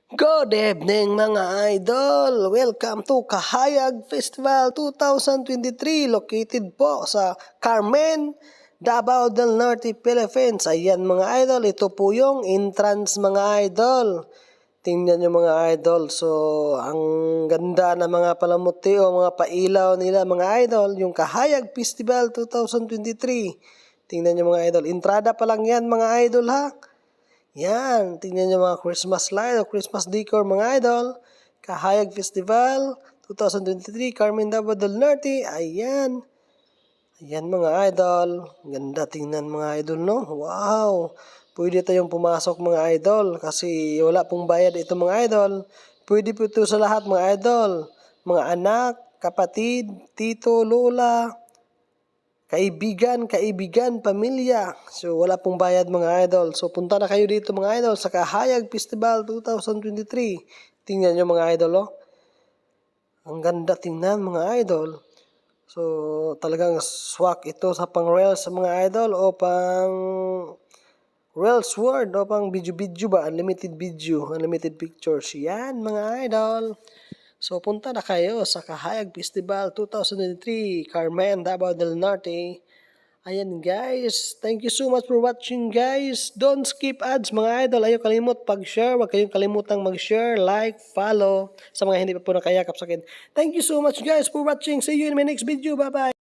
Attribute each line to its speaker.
Speaker 1: Good evening mga idol! Welcome to Kahayag Festival 2023 located po sa Carmen, Davao del Norte, Philippines. Ayan mga idol, ito po yung entrance mga idol. Tingnan nyo mga idol. So, ang ganda ng mga palamuti o mga pailaw nila mga idol. Yung Kahayag Festival 2023. Tingnan nyo mga idol. Entrada pa lang yan mga idol ha. Yan, tingnan nyo mga Christmas light o Christmas decor mga idol. Kahayag Festival 2023, Carmen, Davao del Norte. Ayan. Ayan mga idol. Ganda tingnan mga idol, no? Wow. Pwede tayong pumasok mga idol kasi wala pong bayad ito mga idol. Pwede po ito sa lahat mga idol. Mga anak, kapatid, tito, lola, kaibigan, pamilya. So, wala pong bayad mga idol. So, punta na kayo dito mga idol sa Kahayag Festival 2023. Tingnan nyo mga idol, oh. Ang ganda tingnan mga idol. So, talagang swak ito sa pang reels mga idol o pang reels word o pang video ba? Unlimited video, unlimited pictures. Yan mga idol. So, punta na kayo sa Kahayag Festival 2023, Carmen, Davao del Norte. Ayan guys, thank you so much for watching guys. Don't skip ads mga idol. Ayaw kalimut pag-share. Huwag kayong kalimutang mag-share, like, follow sa mga hindi pa po nakayakap sa akin. Thank you so much guys for watching. See you in my next video. Bye-bye.